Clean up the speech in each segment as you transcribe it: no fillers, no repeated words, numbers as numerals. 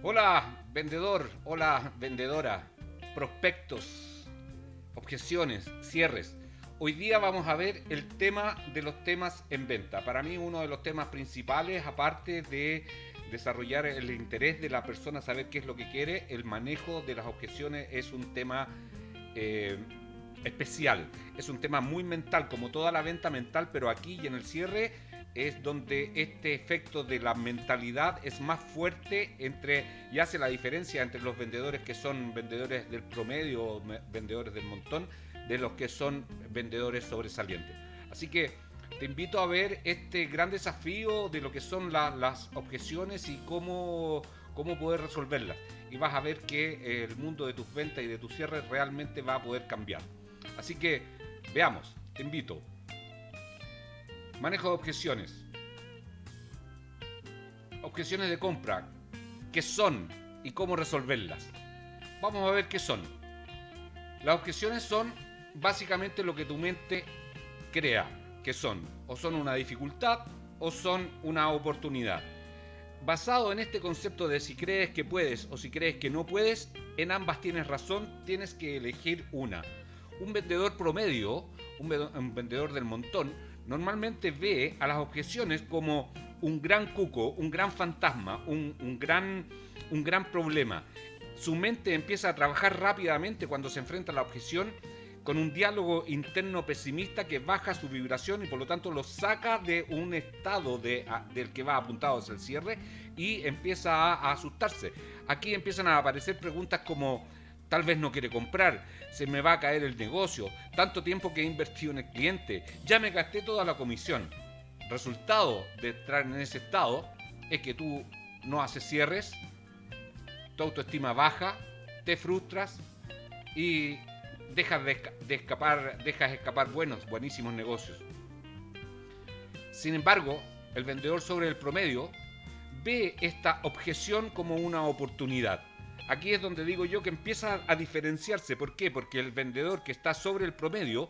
Hola vendedor, hola vendedora, prospectos, objeciones, cierres. Hoy día vamos a ver el tema de los temas en venta. Para mí uno de los temas principales, aparte de desarrollar el interés de la persona, saber qué es lo que quiere, el manejo de las objeciones es un tema eh, especial. Es un tema muy mental, como toda la venta mental, pero aquí y en el cierre es donde este efecto de la mentalidad es más fuerte y hace la diferencia entre los vendedores que son vendedores del promedio o vendedores del montón de los que son vendedores sobresalientes. Así que te invito a ver este gran desafío de lo que son las objeciones y cómo poder resolverlas. Y vas a ver que el mundo de tus ventas y de tus cierres realmente va a poder cambiar. Así que veamos, te invito. Manejo de objeciones. Objeciones de compra. ¿Qué son y cómo resolverlas? Vamos a ver qué son. Las objeciones son básicamente lo que tu mente crea que son. O son una dificultad o son una oportunidad. Basado en este concepto de si crees que puedes o si crees que no puedes, en ambas tienes razón, tienes que elegir una. Un vendedor promedio, un vendedor del montón, normalmente ve a las objeciones como un gran cuco, un gran fantasma, un gran problema. Su mente empieza a trabajar rápidamente cuando se enfrenta a la objeción con un diálogo interno pesimista que baja su vibración y por lo tanto lo saca de un estado del que va apuntado hacia el cierre y empieza a asustarse. Aquí empiezan a aparecer preguntas como: tal vez no quiere comprar, se me va a caer el negocio, tanto tiempo que he invertido en el cliente, ya me gasté toda la comisión. Resultado de entrar en ese estado es que tú no haces cierres, tu autoestima baja, te frustras y dejas escapar buenísimos negocios. Sin embargo, el vendedor sobre el promedio ve esta objeción como una oportunidad. Aquí es donde digo yo que empieza a diferenciarse. ¿Por qué? Porque el vendedor que está sobre el promedio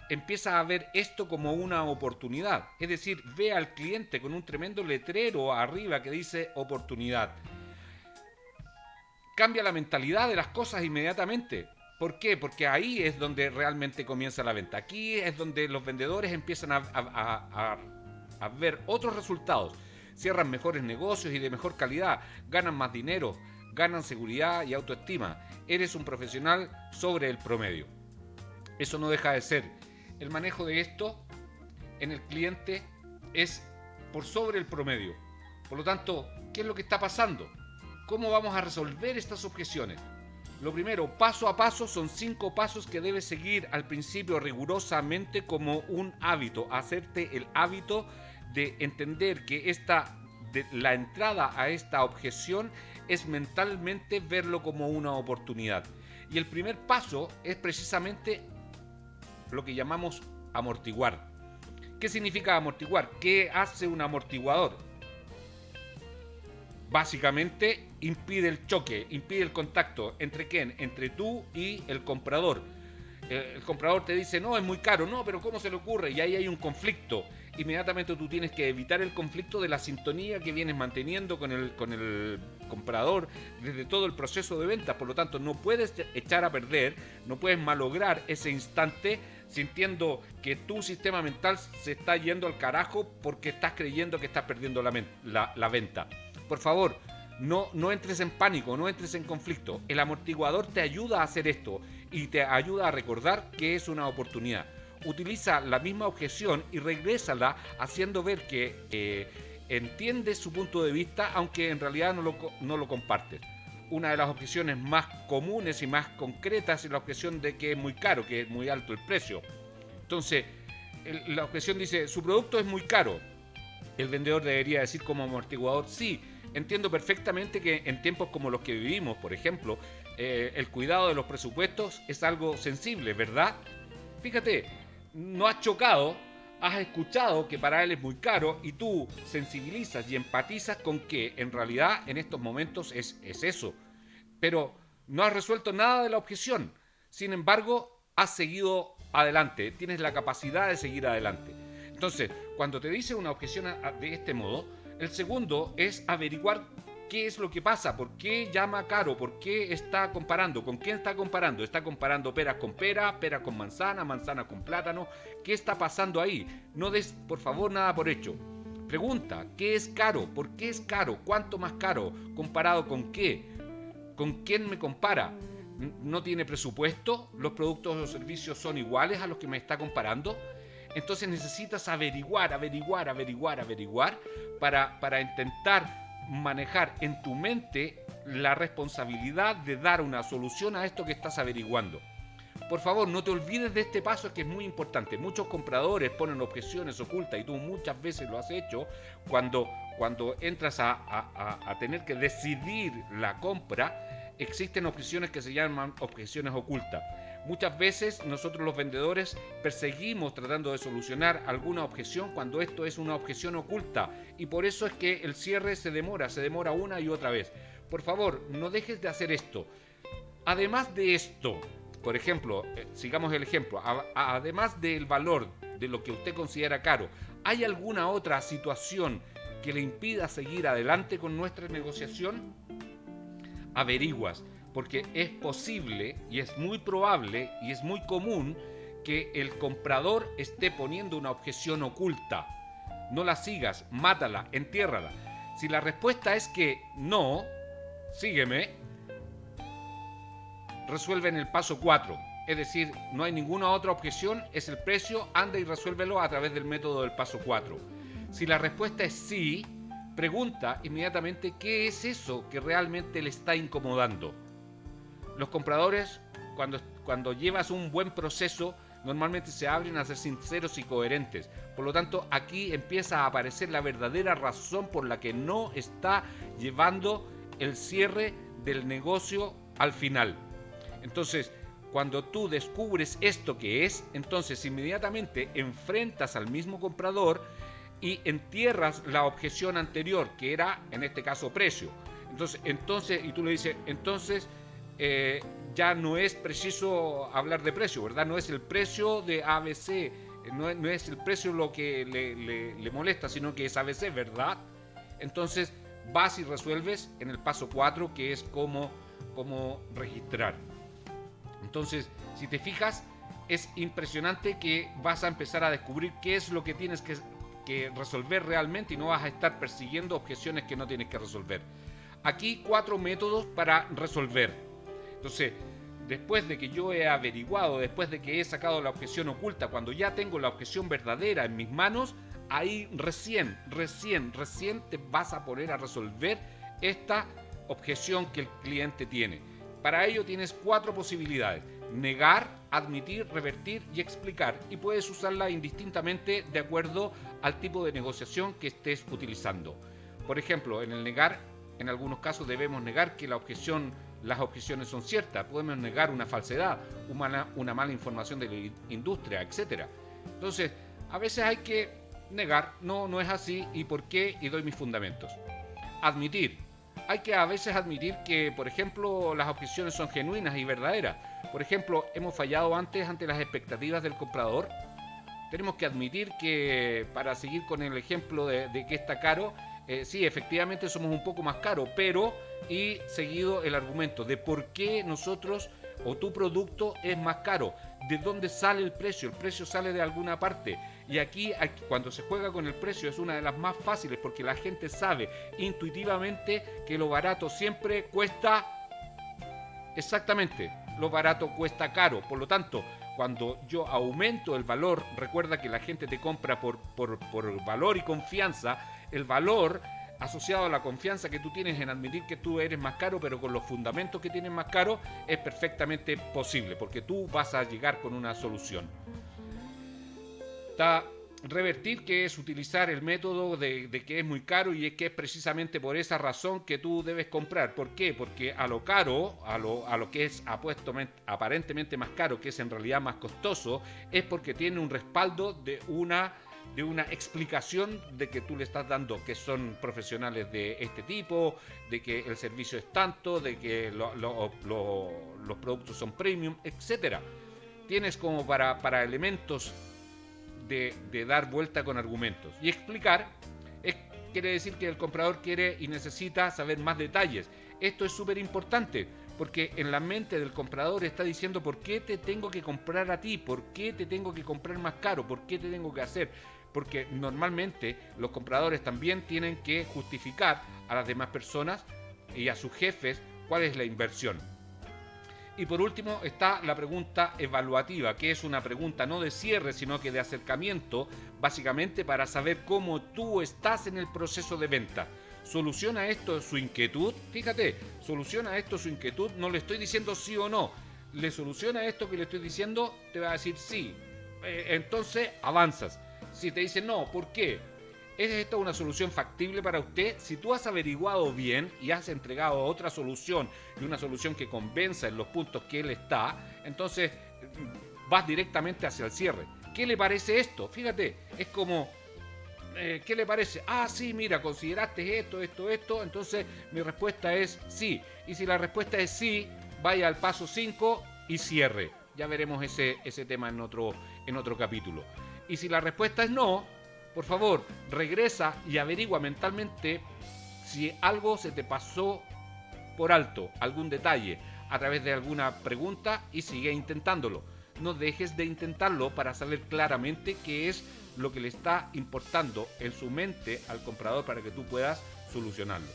empieza a ver esto como una oportunidad. Es decir, ve al cliente con un tremendo letrero arriba que dice oportunidad. Cambia la mentalidad de las cosas inmediatamente. ¿Por qué? Porque ahí es donde realmente comienza la venta. Aquí es donde los vendedores empiezan a ver otros resultados. Cierran mejores negocios y de mejor calidad, ganan más dinero, ganan seguridad y autoestima. Eres un profesional sobre el promedio. Eso no deja de ser. El manejo de esto en el cliente es por sobre el promedio. Por lo tanto, ¿qué es lo que está pasando? ¿Cómo vamos a resolver estas objeciones? Lo primero, paso a paso, son 5 pasos que debes seguir al principio rigurosamente como un hábito. Hacerte el hábito de entender que la entrada a esta objeción es mentalmente verlo como una oportunidad. Y el primer paso es precisamente lo que llamamos amortiguar. ¿Qué significa amortiguar? ¿Qué hace un amortiguador? Básicamente impide el choque, impide el contacto. ¿Entre quién? Entre tú y el comprador. El comprador te dice: no, es muy caro. No, pero ¿cómo se le ocurre? Y ahí hay un conflicto. Inmediatamente tú tienes que evitar el conflicto de la sintonía que vienes manteniendo con el comprador desde todo el proceso de venta. Por lo tanto, no puedes echar a perder, no puedes malograr ese instante sintiendo que tu sistema mental se está yendo al carajo porque estás creyendo que estás perdiendo la venta. Por favor, no entres en pánico, no entres en conflicto. El amortiguador te ayuda a hacer esto y te ayuda a recordar que es una oportunidad. Utiliza la misma objeción y regrésala haciendo ver que entiendes su punto de vista, aunque en realidad no lo compartes. Una de las objeciones más comunes y más concretas es la objeción de que es muy caro, que es muy alto el precio. Entonces, la objeción dice: su producto es muy caro. El vendedor debería decir como amortiguador: sí, entiendo perfectamente que en tiempos como los que vivimos, por ejemplo, el cuidado de los presupuestos es algo sensible, ¿verdad? Fíjate, no has chocado, has escuchado que para él es muy caro y tú sensibilizas y empatizas con que en realidad en estos momentos es eso. Pero no has resuelto nada de la objeción. Sin embargo, has seguido adelante, tienes la capacidad de seguir adelante. Entonces, cuando te dice una objeción de este modo, el segundo es averiguar ¿Qué es lo que pasa? ¿Por qué llama caro? ¿Por qué está comparando? ¿Con quién está comparando? ¿Está comparando peras con pera, pera con manzana, manzana con plátano? ¿Qué está pasando ahí? No des, por favor, nada por hecho. Pregunta, ¿qué es caro? ¿Por qué es caro? ¿Cuánto más caro? ¿Comparado con qué? ¿Con quién me compara? ¿No tiene presupuesto? ¿Los productos o servicios son iguales a los que me está comparando? Entonces necesitas averiguar para intentar manejar en tu mente la responsabilidad de dar una solución a esto que estás averiguando. Por favor, no te olvides de este paso, que es muy importante. Muchos compradores ponen objeciones ocultas y tú muchas veces lo has hecho cuando entras a tener que decidir la compra. Existen objeciones que se llaman objeciones ocultas. Muchas veces nosotros los vendedores perseguimos tratando de solucionar alguna objeción cuando esto es una objeción oculta, y por eso es que el cierre se demora una y otra vez. Por favor, no dejes de hacer esto. Además de esto, por ejemplo, sigamos el ejemplo, además del valor de lo que usted considera caro, ¿hay alguna otra situación que le impida seguir adelante con nuestra negociación? Averiguas, porque es posible y es muy probable y es muy común que el comprador esté poniendo una objeción oculta. No la sigas, mátala, entiérrala. Si la respuesta es que no, sígueme, resuelve en el paso 4. Es decir, no hay ninguna otra objeción, es el precio, anda y resuélvelo a través del método del paso 4. Si la respuesta es sí, pregunta inmediatamente qué es eso que realmente le está incomodando. Los compradores, cuando llevas un buen proceso, normalmente se abren a ser sinceros y coherentes. Por lo tanto, aquí empieza a aparecer la verdadera razón por la que no está llevando el cierre del negocio al final. Entonces, cuando tú descubres esto que es, entonces inmediatamente enfrentas al mismo comprador y entierras la objeción anterior, que era, en este caso, precio. Entonces, y tú le dices, entonces, ya no es preciso hablar de precio, ¿verdad? No es el precio de ABC, no es el precio lo que le molesta, sino que es ABC, ¿verdad? Entonces, vas y resuelves en el paso 4, que es cómo registrar. Entonces, si te fijas, es impresionante que vas a empezar a descubrir qué es lo que tienes que resolver realmente y no vas a estar persiguiendo objeciones que no tienes que resolver. Aquí 4 métodos para resolver. Entonces, después de que yo he averiguado, después de que he sacado la objeción oculta, cuando ya tengo la objeción verdadera en mis manos, ahí recién te vas a poner a resolver esta objeción que el cliente tiene. Para ello tienes 4 posibilidades: negar, admitir, revertir y explicar, y puedes usarla indistintamente de acuerdo al tipo de negociación que estés utilizando. Por ejemplo, en el negar, en algunos casos debemos negar que las objeciones son ciertas, podemos negar una falsedad, una mala información de la industria, etc. Entonces, a veces hay que negar, no es así, y por qué, y doy mis fundamentos. Admitir. Hay que a veces admitir que, por ejemplo, las objeciones son genuinas y verdaderas. Por ejemplo, hemos fallado antes ante las expectativas del comprador. Tenemos que admitir que, para seguir con el ejemplo de que está caro, sí, efectivamente somos un poco más caros, pero, y seguido el argumento de por qué nosotros o tu producto es más caro. ¿De dónde sale el precio? El precio sale de alguna parte. Y aquí, cuando se juega con el precio, es una de las más fáciles, porque la gente sabe intuitivamente que lo barato siempre cuesta, exactamente, lo barato cuesta caro. Por lo tanto, cuando yo aumento el valor, recuerda que la gente te compra por valor y confianza. El valor asociado a la confianza que tú tienes en admitir que tú eres más caro, pero con los fundamentos que tienes más caro, es perfectamente posible, porque tú vas a llegar con una solución. Está revertir, que es utilizar el método de que es muy caro, y es que es precisamente por esa razón que tú debes comprar. ¿Por qué? Porque a lo caro, a lo que es aparentemente más caro, que es en realidad más costoso, es porque tiene un respaldo de una explicación de que tú le estás dando, que son profesionales de este tipo, de que el servicio es tanto, de que los productos son premium, etc. Tienes como para elementos de dar vuelta con argumentos. Y explicar es quiere decir que el comprador quiere y necesita saber más detalles. Esto es súper importante, porque en la mente del comprador está diciendo: ¿por qué te tengo que comprar a ti? ¿Por qué te tengo que comprar más caro? ¿Por qué te tengo que hacer? Porque normalmente los compradores también tienen que justificar a las demás personas y a sus jefes cuál es la inversión. Y por último está la pregunta evaluativa, que es una pregunta no de cierre, sino que de acercamiento, básicamente para saber cómo tú estás en el proceso de venta. ¿Soluciona esto su inquietud? Fíjate, ¿soluciona esto su inquietud? No le estoy diciendo sí o no. ¿Le soluciona esto que le estoy diciendo? Te va a decir sí. Entonces avanzas. Si te dice no, ¿por qué? ¿Es esta una solución factible para usted? Si tú has averiguado bien y has entregado otra solución y una solución que convenza en los puntos que él está, entonces vas directamente hacia el cierre. ¿Qué le parece esto? Fíjate, es como, ¿qué le parece? Ah, sí, mira, consideraste esto, entonces mi respuesta es sí. Y si la respuesta es sí, vaya al paso 5 y cierre. Ya veremos ese tema en otro capítulo. Y si la respuesta es no, por favor, regresa y averigua mentalmente si algo se te pasó por alto, algún detalle, a través de alguna pregunta, y sigue intentándolo. No dejes de intentarlo para saber claramente qué es lo que le está importando en su mente al comprador para que tú puedas solucionarlo.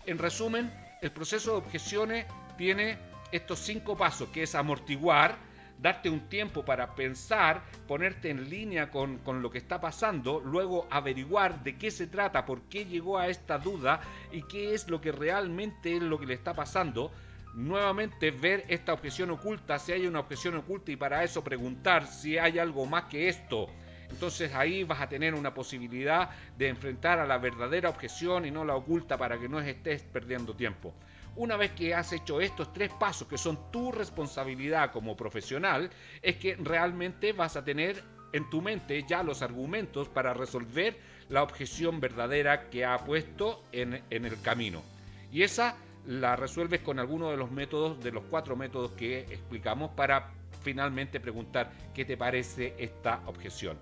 En resumen, el proceso de objeciones tiene estos 5 pasos, que es amortiguar, darte un tiempo para pensar, ponerte en línea con lo que está pasando, luego averiguar de qué se trata, por qué llegó a esta duda y qué es lo que realmente es lo que le está pasando. Nuevamente ver esta objeción oculta, si hay una objeción oculta, y para eso preguntar si hay algo más que esto. Entonces ahí vas a tener una posibilidad de enfrentar a la verdadera objeción y no la oculta, para que no estés perdiendo tiempo. Una vez que has hecho estos 3 pasos, que son tu responsabilidad como profesional, es que realmente vas a tener en tu mente ya los argumentos para resolver la objeción verdadera que ha puesto en el camino. Y esa la resuelves con alguno de los métodos, de los 4 métodos que explicamos, para finalmente preguntar qué te parece esta objeción.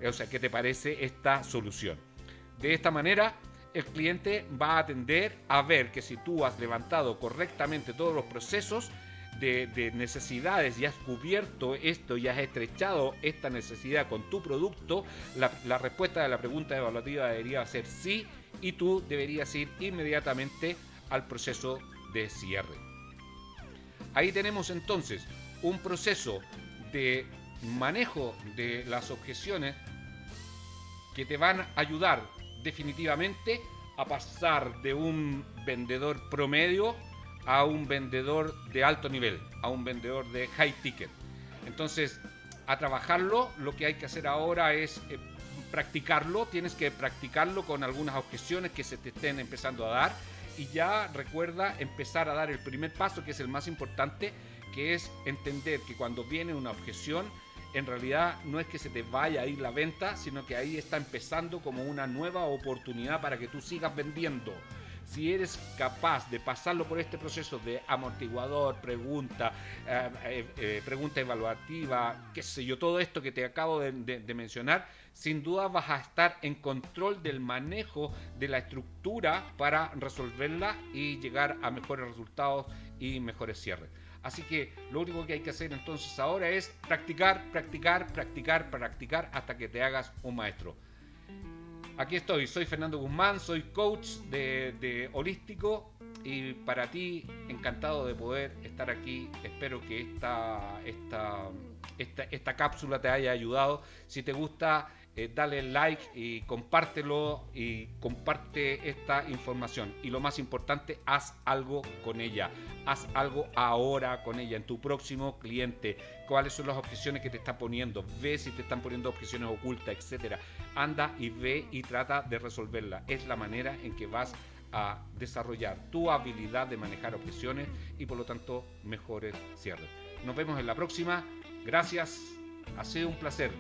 O sea, qué te parece esta solución. De esta manera, el cliente va a tender a ver que si tú has levantado correctamente todos los procesos de necesidades y has cubierto esto y has estrechado esta necesidad con tu producto, la respuesta de la pregunta evaluativa debería ser sí, y tú deberías ir inmediatamente al proceso de cierre. Ahí tenemos entonces un proceso de manejo de las objeciones que te van a ayudar definitivamente a pasar de un vendedor promedio a un vendedor de alto nivel, a un vendedor de high ticket. Entonces, a trabajarlo, lo que hay que hacer ahora es practicarlo. Tienes que practicarlo con algunas objeciones que se te estén empezando a dar, y ya recuerda empezar a dar el primer paso, que es el más importante, que es entender que cuando viene una objeción, en realidad no es que se te vaya a ir la venta, sino que ahí está empezando como una nueva oportunidad para que tú sigas vendiendo. Si eres capaz de pasarlo por este proceso de amortiguador, pregunta evaluativa, qué sé yo, todo esto que te acabo de mencionar, sin duda vas a estar en control del manejo de la estructura para resolverla y llegar a mejores resultados y mejores cierres. Así que lo único que hay que hacer entonces ahora es practicar hasta que te hagas un maestro. Aquí estoy, soy Fernando Guzmán, soy coach de holístico, y para ti encantado de poder estar aquí. Espero que esta cápsula te haya ayudado. Si te gusta, dale like y compártelo, y comparte esta información. Y lo más importante, haz algo con ella. Haz algo ahora con ella, en tu próximo cliente. ¿Cuáles son las objeciones que te están poniendo? Ve si te están poniendo objeciones ocultas, etcétera. Anda y ve y trata de resolverla. Es la manera en que vas a desarrollar tu habilidad de manejar objeciones y por lo tanto mejores cierres. Nos vemos en la próxima. Gracias. Ha sido un placer.